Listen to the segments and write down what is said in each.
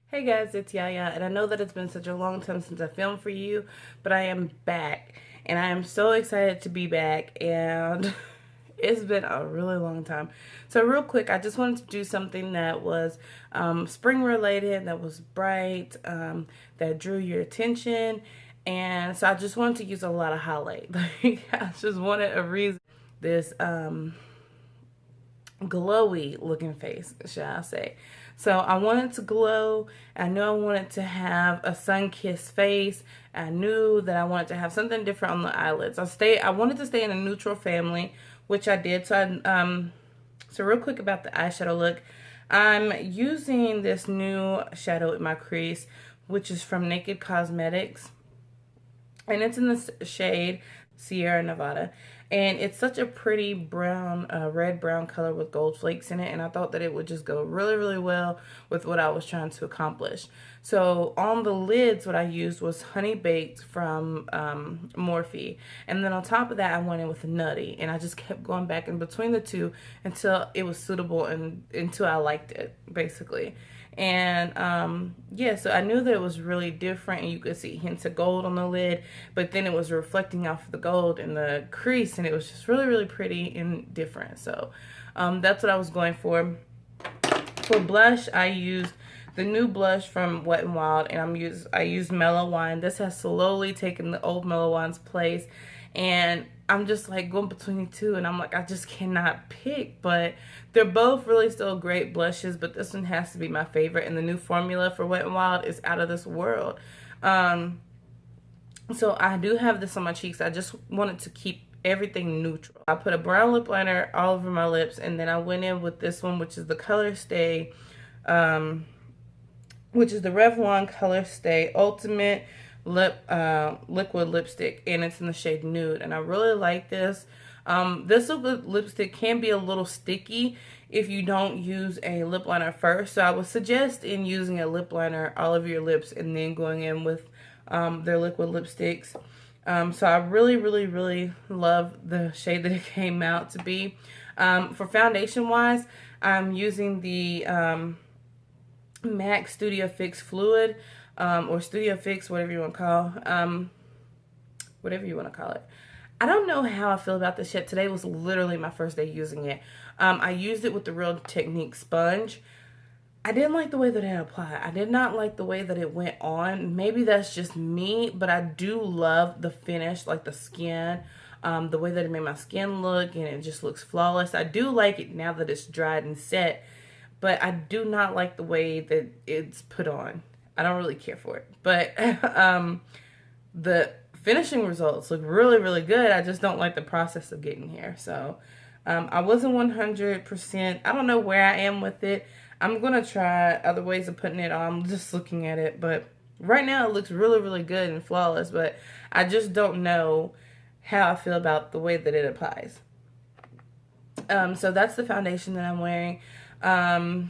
Hey guys, it's Yaya, and I know that it's been such a long time since I filmed for you, but I am back, and I am so excited to be back, and it's been a really long time. So real quick, I just wanted to do something that was spring related, that was bright, that drew your attention, and so I just wanted to use a lot of highlight. Like, I just wanted a reason. This glowy looking face, shall I say. So I wanted to glow. I knew I wanted to have a sun-kissed face. I knew that I wanted to have something different on the eyelids. I wanted to stay in a neutral family, which I did. So real quick about the eyeshadow look. I'm using this new shadow in my crease, which is from Naked Cosmetics. And it's in the shade Sierra Nevada, and it's such a pretty brown, red brown color with gold flakes in it, and I thought that it would just go really well with what I was trying to accomplish. So on the lids, what I used was Honey Baked from Morphe, and then on top of that I went in with Nutty, and I just kept going back in between the two until it was suitable and until I liked it, basically. And yeah, so I knew that it was really different, and you could see hints of gold on the lid, but then it was reflecting off the gold in the crease, and it was just really pretty and different. So that's what I was going for. For blush, I used the new blush from Wet n Wild, and I used Mellow Wine. This has slowly taken the old Mellow Wine's place, and I'm just like going between the two, and I'm like, I just cannot pick, but they're both really still great blushes, but this one has to be my favorite, and the new formula for Wet n Wild is out of this world. So I do have this on my cheeks. I just wanted to keep everything neutral. I put a brown lip liner all over my lips, and then I went in with this one, which is the Color Stay, which is the Revlon Color Stay Ultimate liquid lipstick, and it's in the shade Nude, and I really like this. This liquid lipstick can be a little sticky if you don't use a lip liner first, so I would suggest in using a lip liner all over your lips and then going in with their liquid lipsticks. So I really love the shade that it came out to be. For foundation wise, I'm using the MAC Studio Fix Fluid, or Studio Fix, whatever you want to call it. I don't know how I feel about this yet. Today was literally my first day using it. I used it with the Real Technique sponge. I didn't like the way that it applied. I did not like the way that it went on. Maybe that's just me, but I do love the finish, like the skin, the way that it made my skin look, and it just looks flawless. I do like it now that it's dried and set, but I do not like the way that it's put on. I don't really care for it, but the finishing results look really good. I just don't like the process of getting here. So I wasn't 100%. I don't know where I am with it. I'm gonna try other ways of putting it on. I'm just looking at it, but right now it looks really good and flawless, but I just don't know how I feel about the way that it applies. So that's the foundation that I'm wearing. I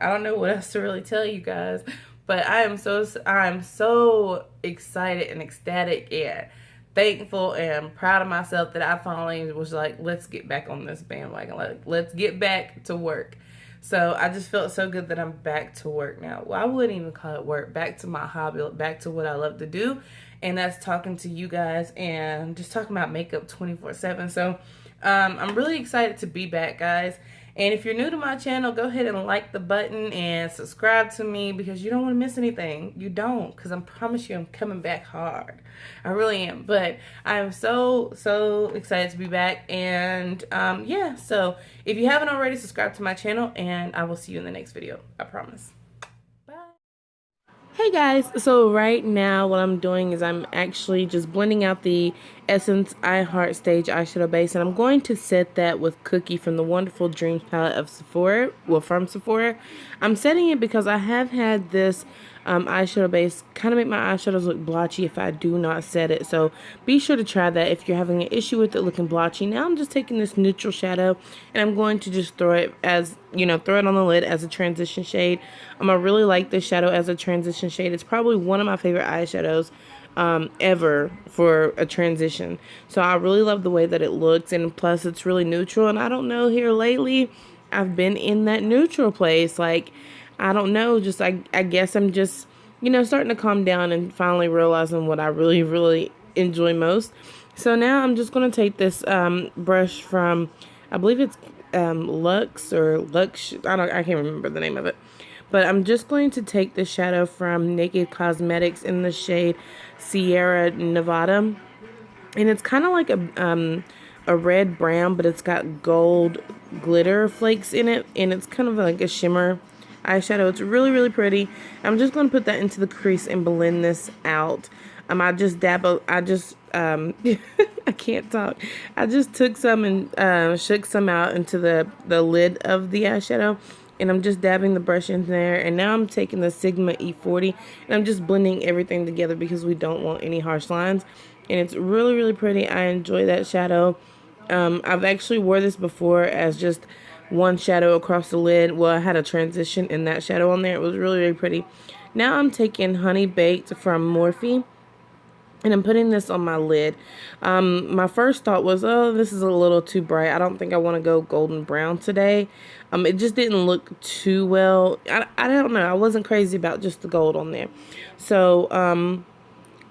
don't know what else to really tell you guys, but I'm so excited and ecstatic and thankful and proud of myself that I finally was like, let's get back on this bandwagon. Like, let's get back to work. So I just felt so good that I'm back to work now. Well, I wouldn't even call it work. Back to my hobby, back to what I love to do, and that's talking to you guys and just talking about makeup 24/7. So I'm really excited to be back, guys. And if you're new to my channel, go ahead and like the button and subscribe to me, because you don't want to miss anything. You don't, because I promise you I'm coming back hard. I really am. But I am so excited to be back. And yeah, so if you haven't already, subscribe to my channel, and I will see you in the next video. I promise. Hey guys, so right now what I'm doing is I'm actually just blending out the Essence I Heart Stage eyeshadow base, and I'm going to set that with Cookie from the Wonderful Dreams palette of Sephora, well, from Sephora. I'm setting it because I have had this eyeshadow base kind of make my eyeshadows look blotchy if I do not set it, so be sure to try that if you're having an issue with it looking blotchy. Now I'm just taking this neutral shadow, and I'm going to just throw it as, you know, throw it on the lid as a transition shade. I really like this shadow as a transition shade. It's probably one of my favorite eyeshadows ever for a transition. So I really love the way that it looks, and plus it's really neutral, and I don't know, here lately I've been in that neutral place. Like, I don't know, just I guess I'm just, starting to calm down and finally realizing what I really, really enjoy most. So now I'm just going to take this brush from, I believe it's Lux or Lux, I can't remember the name of it. But I'm just going to take the shadow from Naked Cosmetics in the shade Sierra Nevada. And it's kind of like a red brown, but it's got gold glitter flakes in it, and it's kind of like a shimmer eyeshadow. It's really, really pretty. I'm just going to put that into the crease and blend this out. I just I can't talk. I just took some and shook some out into the lid of the eyeshadow, and I'm just dabbing the brush in there. And now I'm taking the Sigma E40 and I'm just blending everything together because we don't want any harsh lines. And it's really, really pretty. I enjoy that shadow. I've actually wore this before as just one shadow across the lid. Well, I had a transition in that shadow on there. It was really, really pretty. Now I'm taking Honey Baked from Morphe, and I'm putting this on my lid. My first thought was, oh, this is a little too bright. I don't think I want to go golden brown today. It just didn't look too well. I don't know. I wasn't crazy about just the gold on there. So,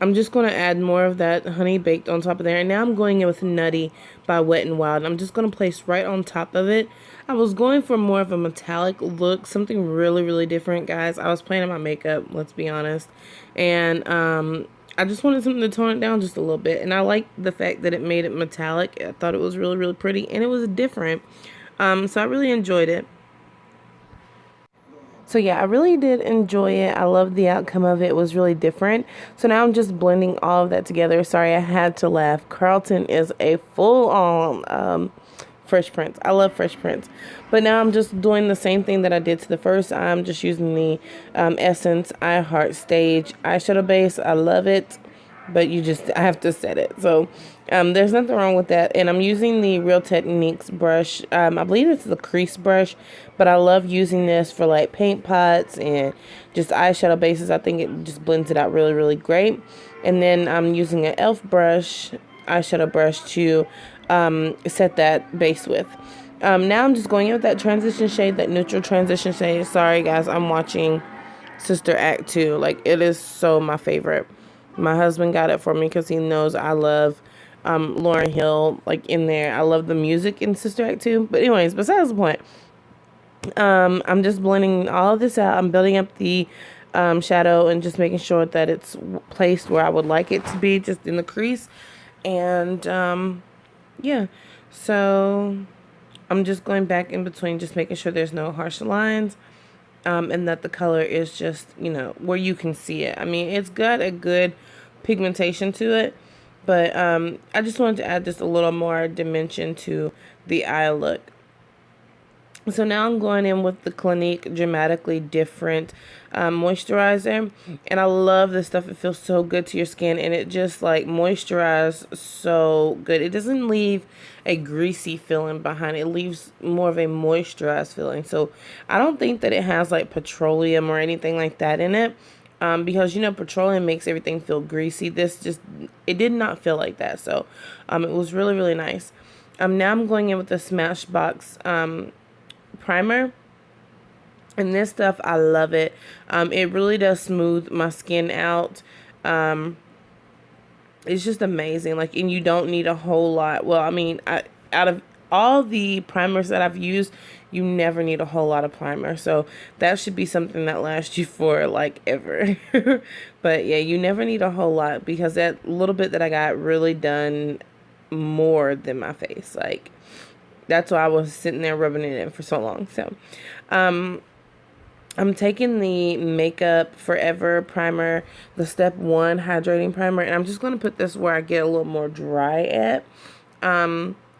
I'm just going to add more of that Honey Baked on top of there. And now I'm going in with Nutty by Wet n Wild. I'm just going to place right on top of it. I was going for more of a metallic look. Something really, really different, guys. I was playing in my makeup, let's be honest. And I just wanted something to tone it down just a little bit. And I like the fact that it made it metallic. I thought it was really, really pretty. And it was different. So I really enjoyed it. So yeah, I really did enjoy it. I loved the outcome of it. It was really different. So now I'm just blending all of that together. Sorry, I had to laugh. Carlton is a full-on Fresh Prince. I love Fresh Prince. But now I'm just doing the same thing that I did to the first. I'm just using the Essence I Heart Stage eyeshadow base. I love it. But I have to set it. So there's nothing wrong with that. And I'm using the Real Techniques brush. I believe it's the crease brush, but I love using this for like paint pots and just eyeshadow bases. I think it just blends it out really, really great. And then I'm using an e.l.f. brush, eyeshadow brush, to set that base with. Now I'm just going in with that transition shade, that neutral transition shade. Sorry guys, I'm watching Sister Act 2. Like, it is so my favorite. My husband got it for me because he knows I love Lauryn Hill, like, in there. I love the music in Sister Act 2. But anyways, besides the point, I'm just blending all of this out. I'm building up the shadow and just making sure that it's placed where I would like it to be, just in the crease. And yeah, so I'm just going back in between, just making sure there's no harsh lines. And that the color is just, where you can see it. I mean, it's got a good pigmentation to it, but I just wanted to add just a little more dimension to the eye look. So now I'm going in with the Clinique Dramatically Different moisturizer. And I love this stuff. It feels so good to your skin. And it just like moisturizes so good. It doesn't leave a greasy feeling behind it. It leaves more of a moisturized feeling. So I don't think that it has like petroleum or anything like that in it. Because, petroleum makes everything feel greasy. It did not feel like that. So it was really, really nice. Now I'm going in with the Smashbox primer, and this stuff, I love it. It really does smooth my skin out. It's just amazing. Like, and you don't need a whole lot. Well, I mean, out of all the primers that I've used, you never need a whole lot of primer. So that should be something that lasts you for like ever. But yeah, you never need a whole lot, because that little bit that I got really done more than my face. Like, that's why I was sitting there rubbing it in for so long. So, I'm taking the Makeup Forever primer, the Step 1 hydrating primer, and I'm just going to put this where I get a little more dry at.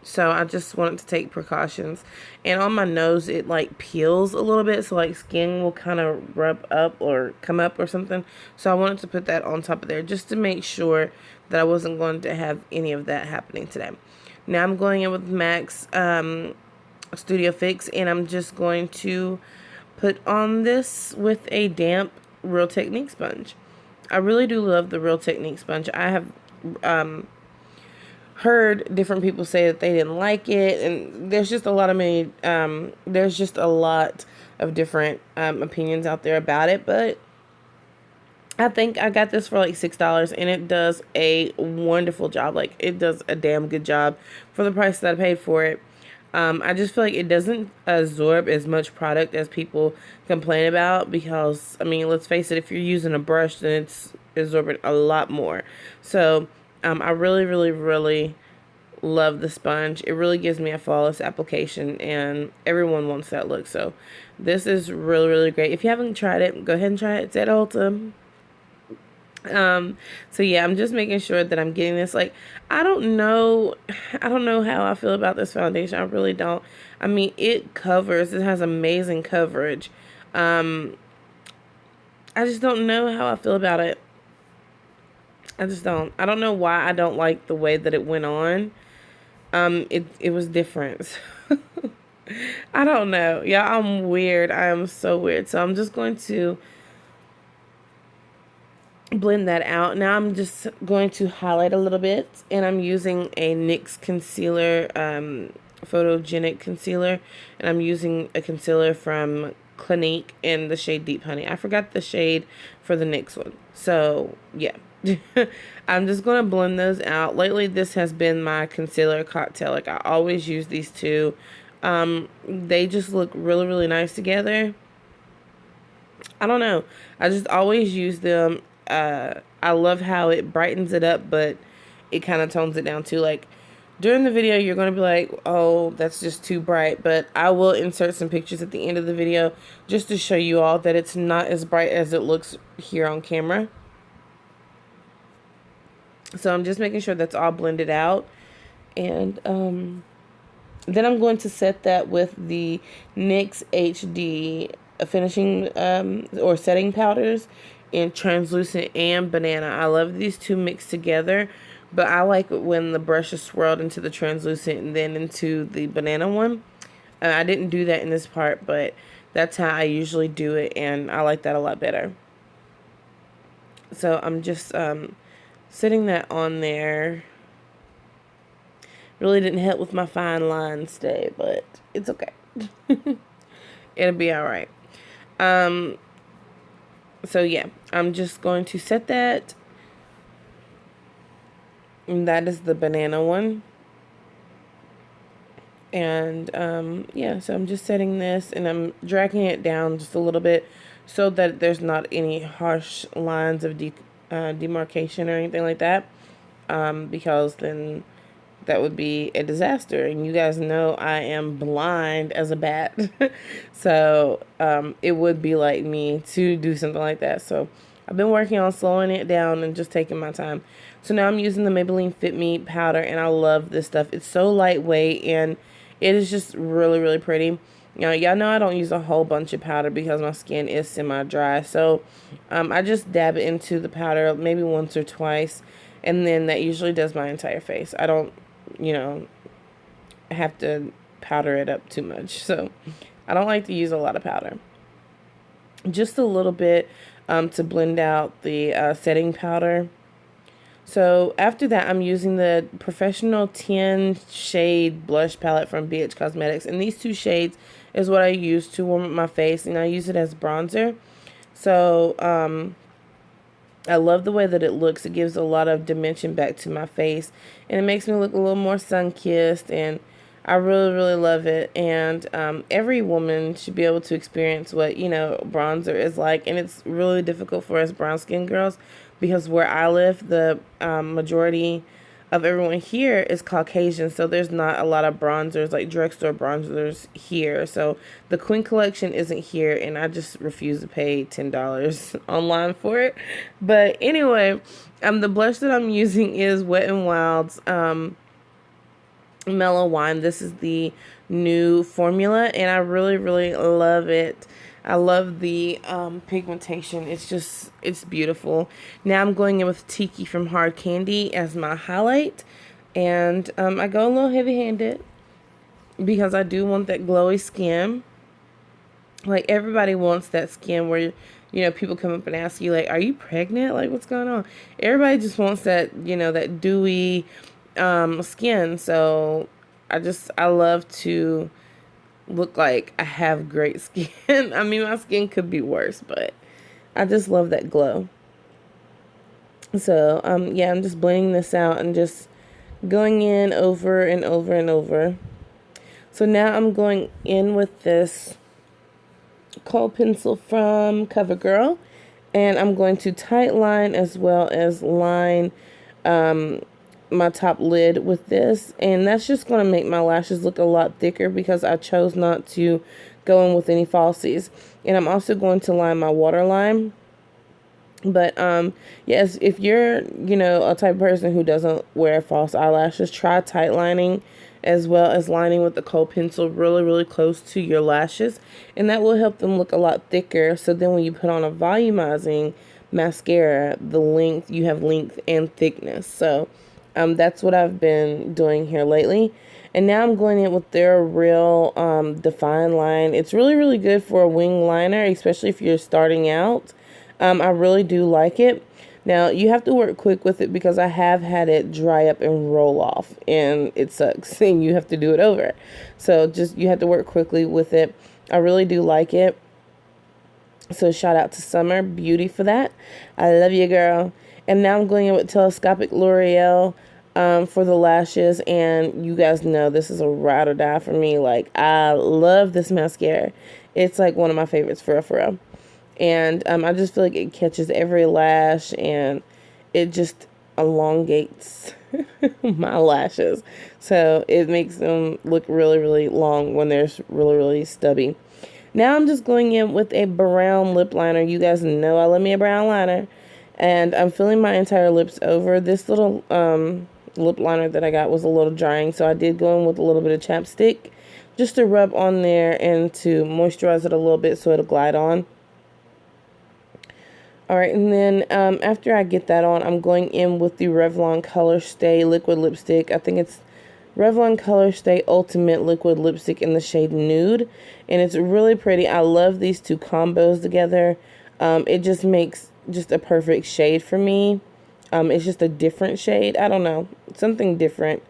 So I just wanted to take precautions. And on my nose, it like peels a little bit, so like skin will kind of rub up or come up or something. So I wanted to put that on top of there just to make sure that I wasn't going to have any of that happening today. Now I'm going in with MAC's Studio Fix, and I'm just going to put on this with a damp Real Technique sponge. I really do love the Real Technique sponge. I have heard different people say that they didn't like it, and there's just a lot of different opinions out there about it, but I think I got this for like $6 and it does a wonderful job. Like, it does a damn good job for the price that I paid for it. I just feel like it doesn't absorb as much product as people complain about, because, I mean, let's face it, if you're using a brush, then it's absorbing a lot more. So, I really, really, really love the sponge. It really gives me a flawless application, and everyone wants that look. So, this is really, really great. If you haven't tried it, go ahead and try it. It's at Ulta. So yeah, I'm just making sure that I'm getting this. Like, I don't know how I feel about this foundation. I really don't. I mean, it has amazing coverage. I just don't know how I feel about it. I just don't. I don't know why I don't like the way that it went on. It was different. I don't know. Yeah, I'm weird. I am so weird. So I'm just going to blend that out. Now I'm just going to highlight a little bit, and I'm using a NYX concealer, photogenic concealer, and I'm using a concealer from Clinique in the shade Deep Honey. I forgot the shade for the NYX one, so yeah. I'm just going to blend those out. Lately, this has been my concealer cocktail. Like, I always use these two. They just look really, really nice together. I don't know. I just always use them. I love how it brightens it up, but it kind of tones it down too. Like, during the video, you're going to be like, oh, that's just too bright. But I will insert some pictures at the end of the video just to show you all that it's not as bright as it looks here on camera. So I'm just making sure that's all blended out. And then I'm going to set that with the NYX HD finishing or setting powders in translucent and banana. I love these two mixed together, but I like it when the brush is swirled into the translucent and then into the banana one. I didn't do that in this part, but that's how I usually do it, and I like that a lot better. So I'm just sitting that on there. Really didn't help with my fine lines today, but it's okay. It'll be alright. So yeah, I'm just going to set that. And that is the banana one. And yeah, so I'm just setting this, and I'm dragging it down just a little bit so that there's not any harsh lines of demarcation or anything like that, because then that would be a disaster. And you guys know I am blind as a bat. So it would be like me to do something like that. So I've been working on slowing it down and just taking my time. So now I'm using the Maybelline Fit Me powder, and I love this stuff. It's so lightweight, and it is just really, really pretty. Now, y'all know I don't use a whole bunch of powder because my skin is semi-dry. So I just dab it into the powder maybe once or twice, and then that usually does my entire face. I don't, have to powder it up too much. So I don't like to use a lot of powder. Just a little bit to blend out the setting powder. So after that, I'm using the Professional 10 shade blush palette from BH Cosmetics. And these two shades is what I use to warm up my face, and I use it as bronzer. So I love the way that it looks. It gives a lot of dimension back to my face, and it makes me look a little more sun-kissed, and I really, really love it. And every woman should be able to experience what, bronzer is like, and it's really difficult for us brown skin girls because where I live, the majority of everyone here is Caucasian, so there's not a lot of bronzers, like drugstore bronzers here. So the Queen collection isn't here, and I just refuse to pay $10 online for it. But anyway, the blush that I'm using is Wet n Wild's Mellow Wine. This is the new formula, and I really, really love it. I love the pigmentation. It's beautiful. Now I'm going in with Tiki from Hard Candy as my highlight. And I go a little heavy-handed because I do want that glowy skin. Like, everybody wants that skin where, people come up and ask you, like, are you pregnant? Like, what's going on? Everybody just wants that, that dewy skin. So I love to look like I have great skin. I mean, my skin could be worse, but I just love that glow. So, yeah, I'm just blending this out and just going in over and over and over. So now I'm going in with this kohl pencil from CoverGirl, and I'm going to tight line as well as line my top lid with this, and that's just going to make my lashes look a lot thicker because I chose not to go in with any falsies. And I'm also going to line my waterline. But yes, if you're, you know, a type of person who doesn't wear false eyelashes, try tight lining as well as lining with the kohl pencil really close to your lashes, and that will help them look a lot thicker. So then when you put on a volumizing mascara, you have length and thickness. So that's what I've been doing here lately. And now I'm going in with their Real Define line. It's really good for a wing liner, especially if you're starting out. I really do like it. Now, you have to work quick with it because I have had it dry up and roll off, and it sucks, and you have to do it over. So you have to work quickly with it. I really do like it. So shout out to Summer Beauty for that. I love you, girl. And now I'm going in with Telescopic L'Oreal for the lashes, and you guys know this is a ride or die for me. Like, I love this mascara. It's like one of my favorites for real. And I just feel like it catches every lash, and it just elongates my lashes. So it makes them look really long when they're really stubby. Now I'm just going in with a brown lip liner. You guys know I love me a brown liner. And I'm filling my entire lips over. This little lip liner that I got was a little drying, so I did go in with a little bit of chapstick just to rub on there and to moisturize it a little bit so it'll glide on. Alright, and then after I get that on, I'm going in with the Revlon Color Stay Liquid Lipstick. I think it's Revlon Color Stay Ultimate Liquid Lipstick in the shade Nude. And it's really pretty. I love these two combos together. It just makes just a perfect shade for me. It's just a different shade. I don't know. Something different.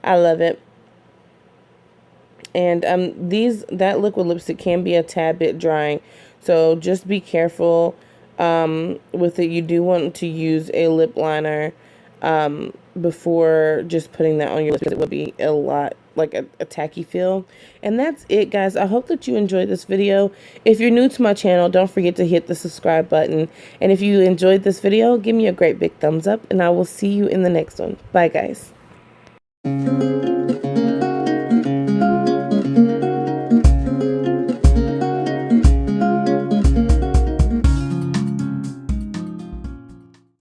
I love it. And that liquid lipstick can be a tad bit drying. So just be careful with it. You do want to use a lip liner before just putting that on your lips, because it will be a lot like a tacky feel. And that's it, guys. I hope that you enjoyed this video. If you're new to my channel, don't forget to hit the subscribe button, and if you enjoyed this video, give me a great big thumbs up, and I will see you in the next one. Bye, guys.